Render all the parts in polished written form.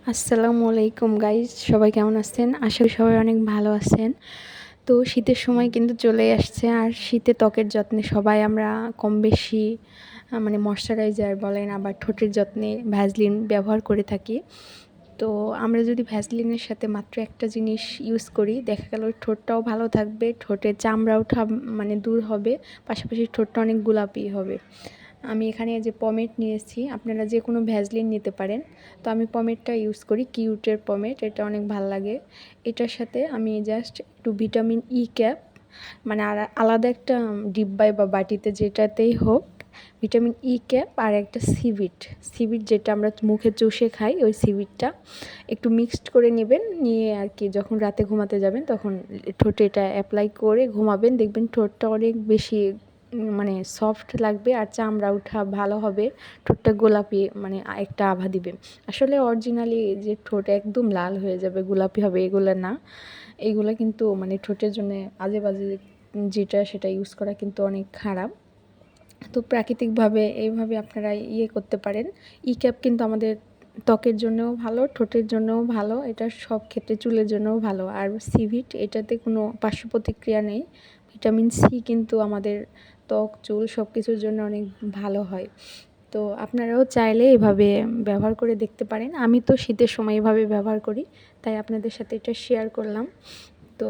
আসসালামু আলাইকুম গাইজ, সবাই কেমন আছেন? আশা করি সবাই অনেক ভালো আছেন। তো শীতের সময় কিন্তু চলে আসছে, আর শীতে ত্বকের যত্নে সবাই আমরা কম বেশি মানে ময়শ্চারাইজার বলেন, আবার ঠোঁটের যত্নে ভ্যাসলিন ব্যবহার করে থাকি। তো আমরা যদি ভ্যাসলিনের সাথে মাত্র একটা জিনিস ইউজ করি, দেখা গেল ঠোঁটটাও ভালো থাকবে, ঠোঁটের চামড়া ওঠা মানে দূর হবে, পাশাপাশি ঠোঁটটা অনেক গোলাপি হবে। আমি এখানে যে পমেড নিয়েছি, আপনারা যে কোনো ভ্যাসলিন নিতে পারেন। তো আমি পমেডটা ইউজ করি, কিউটের পমেড, এটা অনেক ভাল লাগে। এটার সাথে আমি জাস্ট একটু ভিটামিন ই ক্যাপ, মানে আলাদা একটা ডিব্বায় বা বাটিতে যেটাতেই হোক, ভিটামিন ই ক্যাপ আর একটা সিভিট যেটা আমরা মুখে চুষে খাই, ওই সিভিটটা একটু মিক্সড করে নেবেন, নিয়ে আর কি যখন রাতে ঘুমাতে যাবেন তখন ঠোঁটে এটা অ্যাপ্লাই করে ঘুমাবেন, দেখবেন ঠোঁটটা অনেক বেশি মানে সফট লাগবে, আর চামড়া ওঠা ভালো হবে, ঠোঁটটা গোলাপি মানে একটা আভা দিবে। আসলে অরিজিনালি যে ঠোঁট একদম লাল হয়ে যাবে, গোলাপি হবে, এগুলো না। এইগুলো কিন্তু মানে ঠোঁটের জন্য আজে বাজে যেটা সেটা ইউজ করা কিন্তু অনেক খারাপ। তো প্রাকৃতিকভাবে এইভাবে আপনারা করতে পারেন। ই ক্যাপ কিন্তু আমাদের ত্বকের জন্যও ভালো, ঠোঁটের জন্যও ভালো, এটা সব ক্ষেত্রে চুলের জন্যও ভালো। আর সিভিট, এটাতে কোনো পার্শ্ব প্রতিক্রিয়া নেই। ভিটামিন সি কিন্তু আমাদের ত্বক, চুল সব কিছুর জন্য অনেক ভালো হয়। তো আপনারাও চাইলে এভাবে ব্যবহার করে দেখতে পারেন। আমি তো শীতের সময় এভাবে ব্যবহার করি, তাই আপনাদের সাথে এটা শেয়ার করলাম। তো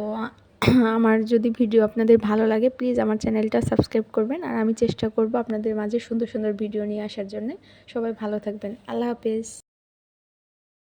আমার যদি ভিডিও আপনাদের ভালো লাগে, প্লিজ আমার চ্যানেলটা সাবস্ক্রাইব করবেন, আর আমি চেষ্টা করব আপনাদের মাঝে সুন্দর সুন্দর ভিডিও নিয়ে আসার জন্য। সবাই ভালো থাকবেন। আল্লাহ হাফেজ।